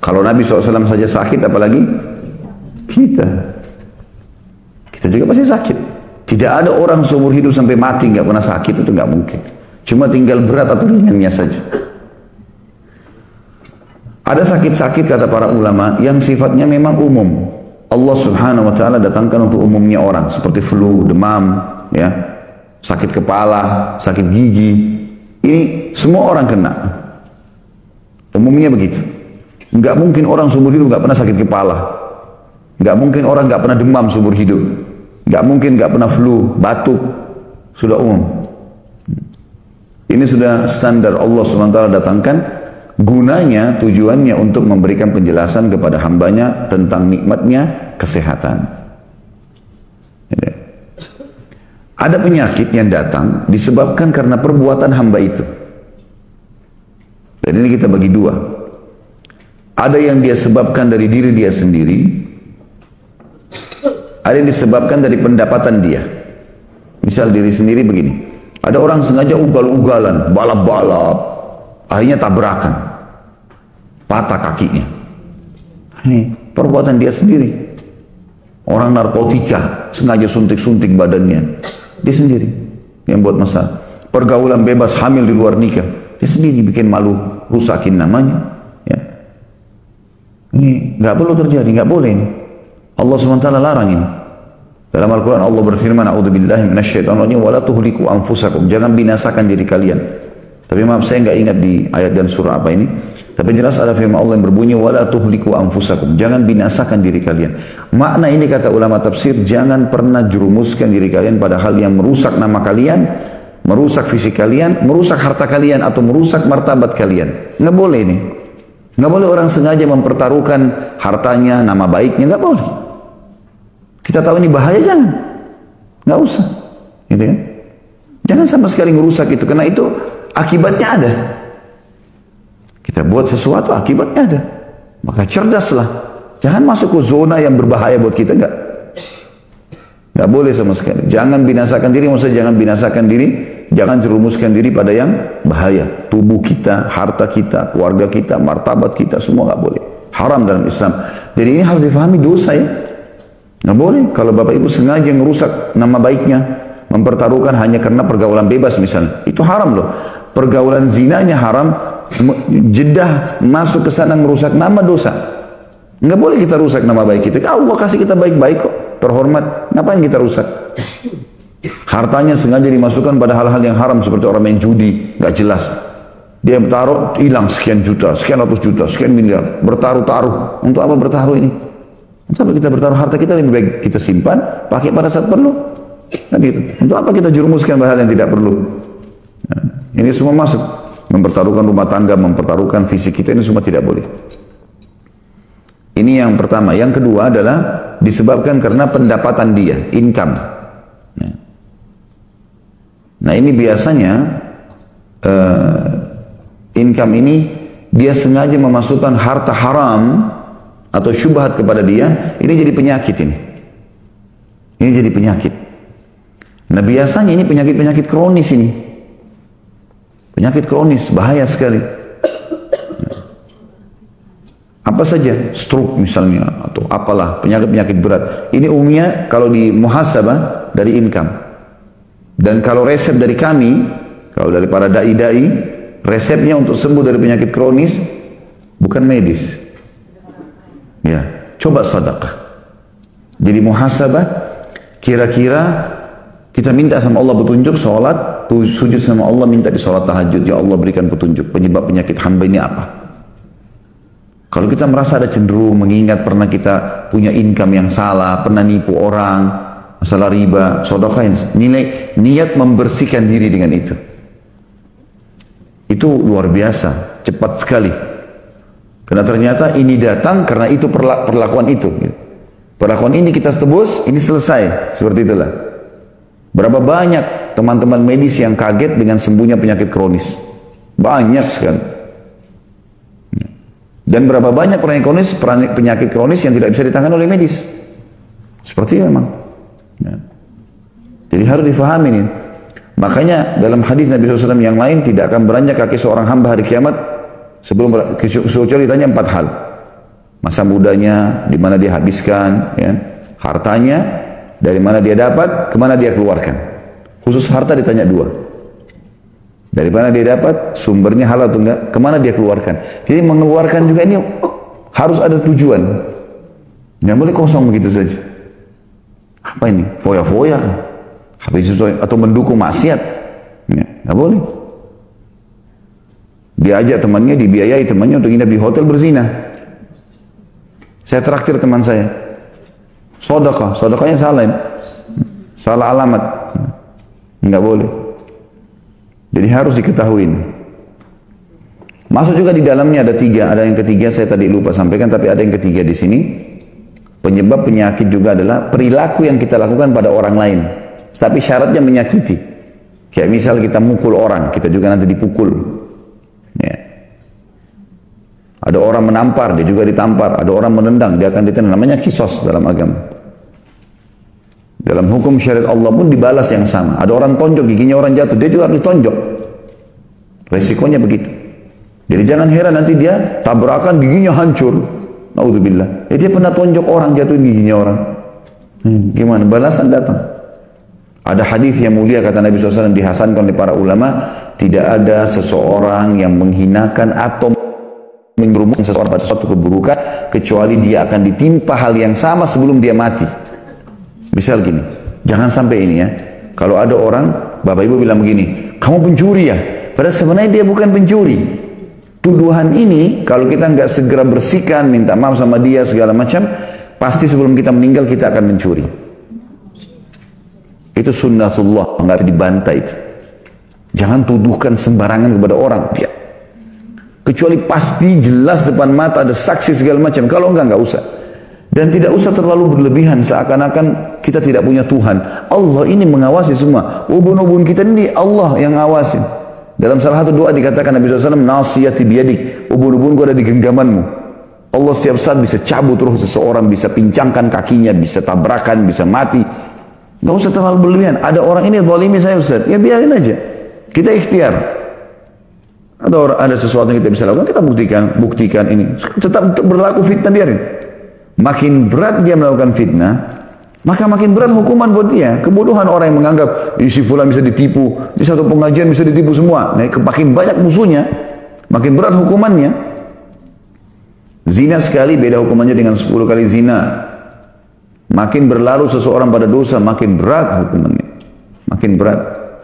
Kalau Nabi SAW saja sakit, apalagi kita. Kita juga pasti sakit. Tidak ada orang seumur hidup sampai mati nggak pernah sakit, itu nggak mungkin. Cuma tinggal berat atau ringannya saja. Ada sakit-sakit kata para ulama yang sifatnya memang umum. Allah Subhanahu wa taala datangkan untuk umumnya orang, seperti flu, demam, ya, sakit kepala, sakit gigi. Ini semua orang kena. Umumnya begitu. Nggak mungkin orang seumur hidup nggak pernah sakit kepala. Nggak mungkin orang nggak pernah demam seumur hidup. Nggak mungkin nggak pernah flu, batuk. Sudah umum. Ini sudah standar Allah Subhanahu wa taala datangkan. Gunanya, tujuannya untuk memberikan penjelasan kepada hambanya tentang nikmatnya kesehatan. Ada penyakit yang datang disebabkan karena perbuatan hamba itu. Dan ini kita bagi dua. Ada yang dia sebabkan dari diri dia sendiri. Ada yang disebabkan dari pendapatan dia. Misal diri sendiri begini. Ada orang sengaja ugal-ugalan, balap-balap. Akhirnya tabrakan, patah kakinya. Ini perbuatan dia sendiri. Orang narkotika sengaja suntik-suntik badannya, dia sendiri yang buat masalah. Pergaulan bebas, hamil di luar nikah, dia sendiri bikin malu, rusakin namanya. Ya. Ini nggak perlu terjadi, nggak boleh ini. Allah SWT larang ini. Dalam Al-Quran Allah berfirman, "A'udzubillahi minasyaitonir rajim, wa la tuhliku anfusakum." Jangan binasakan diri kalian. Tapi maaf saya nggak ingat di ayat dan surah apa ini. Tapi jelas ada firman Allah yang berbunyi wala tuhliku anfusakum. Jangan binasakan diri kalian. Makna ini kata ulama tafsir, jangan pernah jerumuskan diri kalian pada hal yang merusak nama kalian, merusak fisik kalian, merusak harta kalian atau merusak martabat kalian. Nggak boleh ini. Nggak boleh orang sengaja mempertaruhkan hartanya, nama baiknya, nggak boleh. Kita tahu ini bahaya, jangan. Nggak usah. Gitu ya. Jangan sama sekali merusak itu, karena itu akibatnya ada. Kita buat sesuatu, akibatnya ada. Maka cerdaslah. Jangan masuk ke zona yang berbahaya buat kita, enggak. Enggak boleh sama sekali. Jangan binasakan diri, maksudnya jangan binasakan diri, jangan jerumuskan diri pada yang bahaya. Tubuh kita, harta kita, keluarga kita, martabat kita, semua enggak boleh. Haram dalam Islam. Jadi ini harus difahami dosa ya. Enggak boleh kalau Bapak Ibu sengaja merusak nama baiknya, mempertaruhkan hanya karena pergaulan bebas misalnya. Itu haram loh. Pergaulan zinanya haram, jedah masuk ke sana merusak nama, dosa. Nggak boleh kita rusak nama baik kita. Allah kasih kita baik-baik kok, terhormat. Ngapain kita rusak? Hartanya sengaja dimasukkan pada hal-hal yang haram seperti orang main judi, nggak jelas. Dia taruh hilang sekian juta, sekian ratus juta, sekian miliar, bertaruh-taruh. Untuk apa bertaruh ini? Untuk apa kita bertaruh harta kita? Lebih baik kita simpan, pakai pada saat perlu. Nah, gitu. Untuk apa kita jerumuskan hal yang tidak perlu? Nah, ini semua masuk. Mempertaruhkan rumah tangga, mempertaruhkan fisik kita, ini semua tidak boleh. Ini yang pertama. Yang kedua adalah disebabkan karena pendapatan dia, income. Nah ini biasanya income ini dia sengaja memasukkan harta haram atau syubhat kepada dia. Ini jadi penyakit ini. Ini jadi penyakit. Nah biasanya ini penyakit-penyakit kronis ini. Penyakit kronis, bahaya sekali. Apa saja, stroke misalnya, atau apalah, penyakit-penyakit berat. Ini umumnya kalau di muhasabah dari income. Dan kalau resep dari kami, kalau dari para da'i-da'i, resepnya untuk sembuh dari penyakit kronis, bukan medis. Ya, coba sedekah. Jadi muhasabah, kira-kira kita minta sama Allah petunjuk, sholat, sujud sama Allah, minta di sholat tahajud. Ya Allah berikan petunjuk, penyebab penyakit hamba ini apa? Kalau kita merasa ada cenderung mengingat pernah kita punya income yang salah, pernah nipu orang, masalah riba, sedekahin, niat membersihkan diri dengan itu. Itu luar biasa, cepat sekali. Karena ternyata ini datang karena itu perlakuan itu. Perlakuan ini kita tebus, ini selesai. Seperti itulah. Berapa banyak teman-teman medis yang kaget dengan sembuhnya penyakit kronis? Banyak sekali. Dan berapa banyak penyakit kronis yang tidak bisa ditangani oleh medis? Seperti itu memang. Ya. Jadi harus difahami nih. Makanya dalam hadis Nabi SAW yang lain, tidak akan beranjak kaki seorang hamba hari kiamat sebelum kecuali ditanya 4 hal. Masa mudanya, di mana dia habiskan, ya. Hartanya, dari mana dia dapat, kemana dia keluarkan. Khusus harta ditanya dua. Dari mana dia dapat, sumbernya halal atau enggak, kemana dia keluarkan. Jadi mengeluarkan juga ini harus ada tujuan. Nggak boleh kosong begitu saja. Apa ini? Foya-foya. Habis itu atau mendukung maksiat. Ya, nggak boleh. Dia ajak temannya, dibiayai temannya untuk nginap di hotel berzina. Saya traktir teman saya. Sedekah, sedekahnya salah ini. Salah alamat. Enggak boleh. Jadi harus diketahui. Masuk juga di dalamnya ada tiga. Ada yang ketiga saya tadi lupa sampaikan, tapi ada yang ketiga di sini. Penyebab penyakit juga adalah perilaku yang kita lakukan pada orang lain. Tapi syaratnya menyakiti. Kayak misal kita mukul orang, kita juga nanti dipukul. Ya. Ada orang menampar, dia juga ditampar. Ada orang menendang, dia akan ditendang. Namanya kisos dalam agama. Dalam hukum syariat Allah pun dibalas yang sama. Ada orang tonjok, giginya orang jatuh, dia juga harus ditonjok. Resikonya begitu. Jadi jangan heran nanti dia tabrakan, giginya hancur. Naudzubillah. Dia pernah tonjok orang, jatuhin giginya orang. Gimana? Balasan datang. Ada hadis yang mulia kata Nabi SAW dihasankan oleh para ulama, tidak ada seseorang yang menghinakan atau menyerumuskan seseorang pada suatu keburukan kecuali dia akan ditimpa hal yang sama sebelum dia mati. Misal gini, jangan sampai ini ya. Kalau ada orang, bapak ibu bilang begini, kamu pencuri ya? Padahal sebenarnya dia bukan pencuri. Tuduhan ini kalau kita nggak segera bersihkan, minta maaf sama dia segala macam, pasti sebelum kita meninggal kita akan mencuri. Itu sunnatullah, nggak dibantai itu. Jangan tuduhkan sembarangan kepada orang. Ya. Kecuali pasti jelas depan mata ada saksi segala macam. Kalau enggak usah. Dan tidak usah terlalu berlebihan seakan-akan kita tidak punya Tuhan. Allah ini mengawasi semua. Ubun-ubun kita ini Allah yang ngawasin. Dalam salah satu doa dikatakan Nabi SAW, nasiyati biyadik. Ubun-ubunku ada di genggamanmu. Allah setiap saat bisa cabut roh seseorang, bisa pincangkan kakinya, bisa tabrakan, bisa mati. Nggak usah terlalu berlebihan. Ada orang ini zalimi saya Ustaz. Ya biarin aja. Kita ikhtiar. Ada sesuatu yang kita bisa lakukan, kita buktikan ini. Tetap berlaku fitnah, biarin. Makin berat dia melakukan fitnah, maka makin berat hukuman buat dia. Kebodohan orang yang menganggap si fulan bisa ditipu, di satu pengajian bisa ditipu semua. Nah, makin banyak musuhnya, makin berat hukumannya. Zina sekali beda hukumannya dengan 10 kali zina. Makin berlalu seseorang pada dosa, makin berat hukumannya. Makin berat.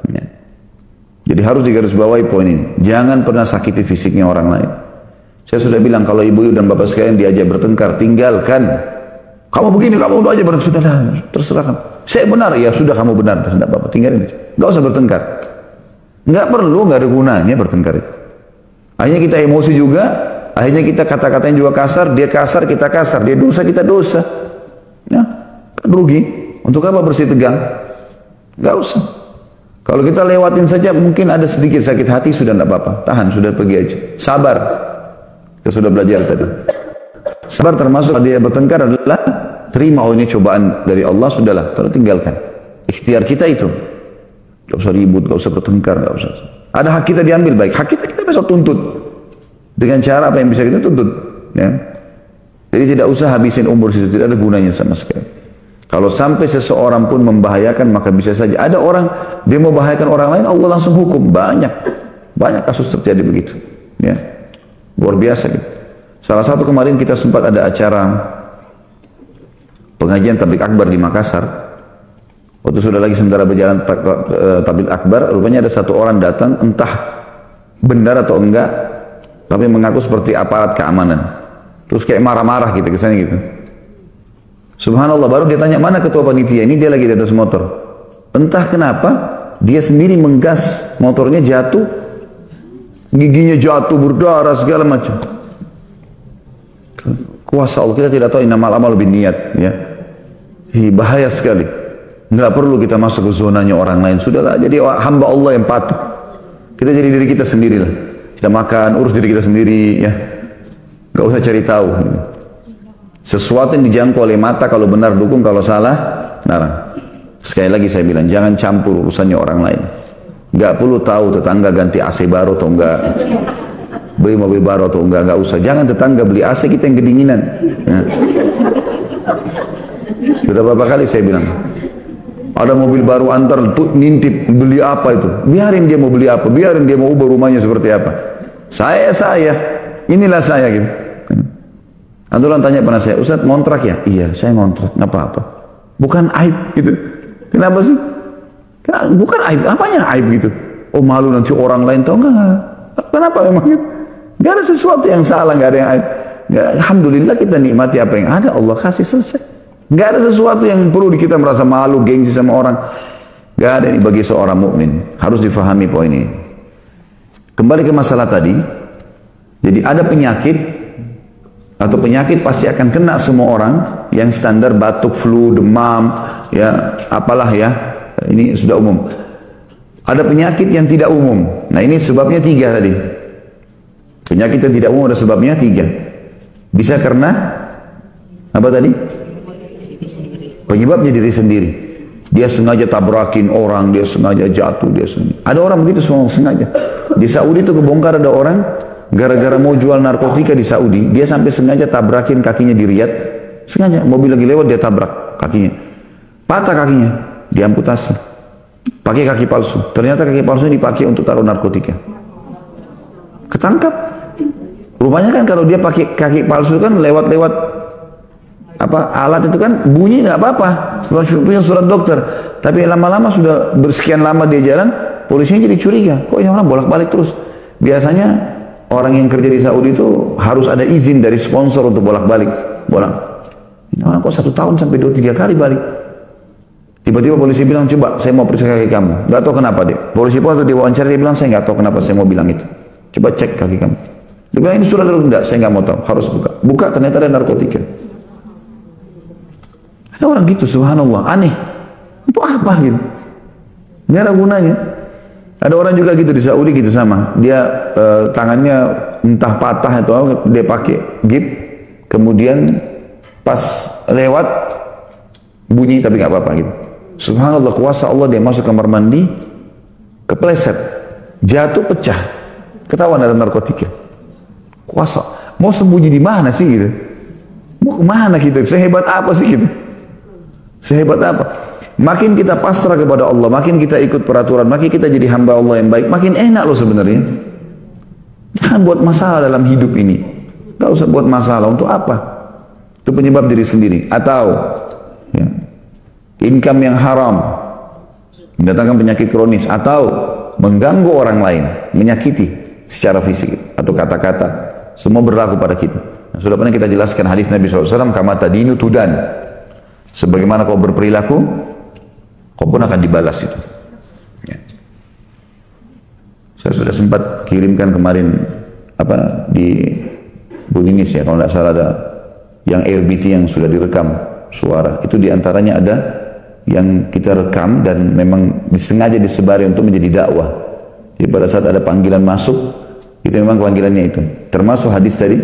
Ya. Jadi harus digarisbawahi poin ini. Jangan pernah sakiti fisiknya orang lain. Saya sudah bilang kalau ibu dan bapak sekalian diajak bertengkar, tinggalkan. Kamu begini, kamu aja bertengkar. Sudahlah, terserah kamu. Saya benar, ya sudah kamu benar. Tidak apa-apa, tinggalin aja. Nggak usah bertengkar. Nggak perlu, nggak ada gunanya bertengkar itu. Akhirnya kita emosi juga, akhirnya kita kata-katanya juga kasar, dia kasar, kita kasar. Dia dosa, kita dosa. Ya, kan rugi. Untuk apa bersih tegang? Nggak usah. Kalau kita lewatin saja mungkin ada sedikit sakit hati, sudah tidak apa-apa. Tahan, sudah pergi aja. Sabar. Kita sudah belajar tadi. Sabar termasuk dia bertengkar adalah terima, oh ini cobaan dari Allah, sudahlah, terus tinggalkan. Ikhtiar kita itu. Gak usah ribut, gak usah bertengkar, gak usah. Ada hak kita diambil baik, hak kita bisa tuntut. Dengan cara apa yang bisa kita tuntut. Ya. Jadi tidak usah habisin umur situ, tidak ada gunanya sama sekali. Kalau sampai seseorang pun membahayakan, maka bisa saja. Ada orang, dia mau membahayakan orang lain, Allah langsung hukum. Banyak kasus terjadi begitu. Ya. Luar biasa gitu. Salah satu kemarin kita sempat ada acara pengajian tabligh akbar di Makassar. Waktu sudah lagi sementara berjalan tabligh akbar, rupanya ada satu orang datang, entah benar atau enggak, tapi mengaku seperti aparat keamanan. Terus kayak marah-marah gitu, kesannya gitu. Subhanallah, baru dia tanya, mana ketua panitia? Ini dia lagi di atas motor. Entah kenapa, dia sendiri menggas motornya, jatuh, giginya jatuh, berdarah, segala macam. Kuasa Allah, kita tidak tahu innamal a'malu binniyat, ya. Bahaya sekali. Nggak perlu kita masuk ke zonanya orang lain. Sudahlah, jadi hamba Allah yang patuh. Kita jadi diri kita sendirilah. Kita makan, urus diri kita sendiri, ya. Nggak usah cari tahu. Sesuatu yang dijangkau oleh mata, kalau benar dukung, kalau salah larang. Sekali lagi saya bilang, jangan campur urusannya orang lain. Nggak perlu tahu tetangga ganti AC baru atau enggak. beli mobil baru atau enggak usah. Jangan tetangga beli AC, kita yang kedinginan. Nah. Sudah berapa kali saya bilang, ada mobil baru antar nintip beli apa itu, biarin dia mau beli apa, biarin dia mau ubah rumahnya seperti apa. Saya inilah saya gitu. Antulan tanya pernah saya, Ustaz ngontrak ya? Iya, saya ngontrak, nggak apa-apa. Bukan aib gitu. Kenapa sih? Bukan aib, apanya aib gitu? Oh malu nanti orang lain tahu nggak? Kenapa memang gitu? Nggak ada sesuatu yang salah, nggak ada yang aib. Nggak, alhamdulillah kita nikmati apa yang ada, Allah kasih, selesai. Nggak ada sesuatu yang perlu kita merasa malu, gengsi sama orang. Nggak ada ini bagi seorang mukmin. Harus difahami poin ini. Kembali ke masalah tadi. Jadi ada penyakit atau penyakit pasti akan kena semua orang yang standar batuk, flu, demam, ya apalah ya. Ini sudah umum. Ada penyakit yang tidak umum. Nah ini sebabnya 3 tadi. Penyakit yang tidak umum ada sebabnya 3. Bisa karena apa tadi? Penyebabnya diri sendiri. Dia sengaja tabrakin orang, dia sengaja jatuh, dia sengaja. Ada orang begitu semua sengaja. Di Saudi itu kebongkar ada orang gara-gara mau jual narkotika di Saudi, dia sampai sengaja tabrakin kakinya di Riyadh. Sengaja mobil lagi lewat dia tabrak kakinya. Patah kakinya, diamputasi. Pakai kaki palsu. Ternyata kaki palsunya dipakai untuk taruh narkotika. Ketangkap. Rupanya kan kalau dia pakai kaki palsu kan lewat-lewat alat itu kan bunyi nggak apa-apa, punya surat dokter. Tapi lama-lama sudah bersekian lama dia jalan, polisinya jadi curiga. Kok ini orang bolak-balik terus? Biasanya orang yang kerja di Saudi itu harus ada izin dari sponsor untuk bolak-balik. Ini orang kok 1 tahun sampai 2-3 kali balik. Tiba-tiba polisi bilang, coba saya mau periksa kaki kamu. Nggak tahu kenapa dia. Polisi pun waktu diwawancara dia bilang, saya nggak tahu kenapa saya mau bilang itu. Coba cek kaki kamu. Dia bilang ini surat dokter. Enggak, saya nggak mau tahu. Harus buka. Buka ternyata ada narkotika. Ada orang gitu, subhanallah, aneh. Untuk apa gitu? Nggak ada gunanya. Ada orang juga gitu di Saudi gitu sama. Dia tangannya entah patah atau apa, dia pakai gip, kemudian pas lewat bunyi tapi nggak apa-apa gitu. Subhanallah, kuasa Allah, dia masuk kamar mandi, kepleset, jatuh pecah, ketahuan ada narkotika. Kuasa, mau sembunyi di mana sih gitu? Mau kemana gitu? Sehebat apa sih gitu? Sehebat apa? Makin kita pasrah kepada Allah, makin kita ikut peraturan, makin kita jadi hamba Allah yang baik, makin enak loh sebenarnya. Jangan buat masalah dalam hidup ini. Gak usah buat masalah, untuk apa? Itu penyebab diri sendiri. Atau ya, income yang haram, mendatangkan penyakit kronis, atau mengganggu orang lain, menyakiti secara fisik atau kata-kata, semua berlaku pada kita. Nah, sudah pernah kita jelaskan hadis Nabi SAW, kama tadinu tudan. Sebagaimana kau berperilaku, kau pun akan dibalas itu. Ya. Saya sudah sempat kirimkan kemarin di Buninis ya, kalau tidak salah ada yang RBT yang sudah direkam suara. Itu diantaranya ada yang kita rekam dan memang disengaja disebari untuk menjadi dakwah. Jadi pada saat ada panggilan masuk, itu memang panggilannya itu. Termasuk hadis tadi,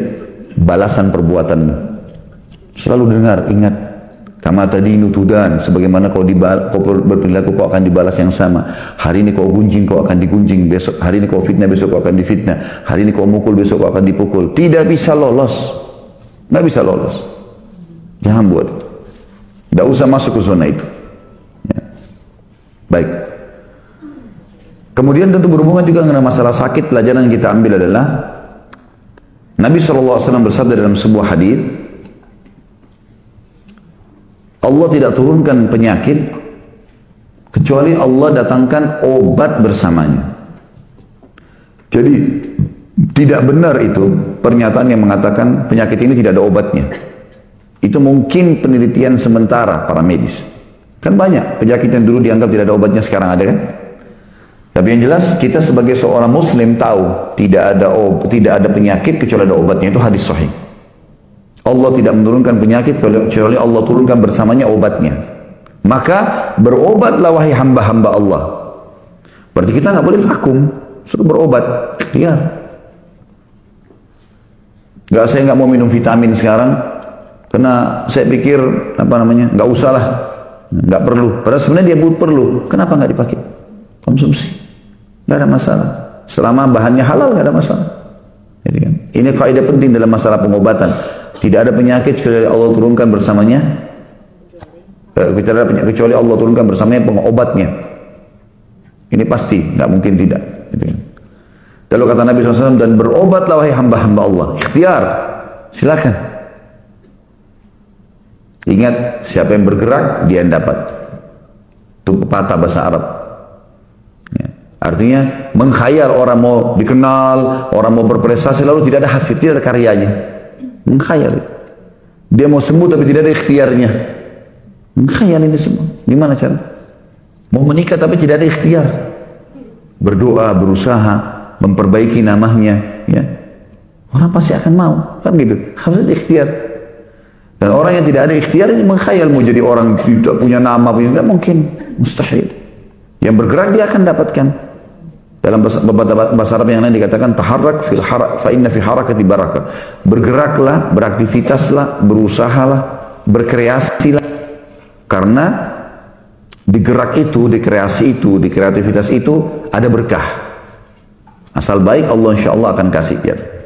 balasan perbuatanmu. Selalu dengar, ingat. Kama tadinu tudan, sebagaimana kau berperilaku, kau akan dibalas yang sama. Hari ini kau gunjing, kau akan digunjing. Besok hari ini kau fitnah, besok kau akan difitnah. Hari ini kau mukul, besok kau akan dipukul. Tidak bisa lolos, nggak bisa lolos. Jangan buat itu. Tidak usah masuk ke zona itu. Ya. Baik. Kemudian tentu berhubungan juga dengan masalah sakit. Pelajaran yang kita ambil adalah Nabi SAW bersabda dalam sebuah hadis, Allah tidak turunkan penyakit kecuali Allah datangkan obat bersamanya. Jadi tidak benar itu pernyataan yang mengatakan penyakit ini tidak ada obatnya. Itu mungkin penelitian sementara para medis. Kan banyak penyakit yang dulu dianggap tidak ada obatnya sekarang ada kan? Tapi yang jelas kita sebagai seorang muslim tahu tidak ada penyakit kecuali ada obatnya, itu hadis sahih. Allah tidak menurunkan penyakit kecuali Allah turunkan bersamanya obatnya. Maka berobatlah wahai hamba-hamba Allah. Berarti kita nggak boleh vakum, suruh berobat. Ya. Saya nggak mau minum vitamin sekarang karena saya pikir nggak usah lah, nggak perlu. Padahal sebenarnya dia perlu. Kenapa nggak dipakai? Konsumsi, nggak ada masalah. Selama bahannya halal nggak ada masalah. Gitu kan? Ini kaidah penting dalam masalah pengobatan. Tidak ada penyakit kecuali Allah turunkan bersamanya. Tidak ada penyakit kecuali Allah turunkan bersamanya pengobatnya. Ini pasti, nggak mungkin tidak. Gitu kan? Lalu kata Nabi SAW, dan berobatlah wahai hamba-hamba Allah. Ikhtiar, silakan. Ingat, siapa yang bergerak, dia yang dapat. Itu pepatah bahasa Arab. Ya. Artinya, mengkhayal orang mau dikenal, orang mau berprestasi, lalu tidak ada hasil, tidak ada karyanya. Mengkhayal. Dia mau sembuh tapi tidak ada ikhtiarnya. Mengkhayal ini semua. Gimana cara? Mau menikah tapi tidak ada ikhtiar. Berdoa, berusaha, memperbaiki namanya. Ya. Orang pasti akan mau. Kan gitu. Harus ada ikhtiar. Dan orang yang tidak ada ikhtiar ini mengkhayal mau jadi orang tidak punya nama, tidak mungkin, mustahil. Yang bergerak dia akan dapatkan. Dalam bahasa Arab yang lain dikatakan taharrak fil harak fa inna fi harakati barakah. Bergeraklah, beraktivitaslah, berusahalah, berkreasilah. Karena di gerak itu, di kreasi itu, di kreativitas itu ada berkah. Asal baik Allah insya Allah akan kasih ya.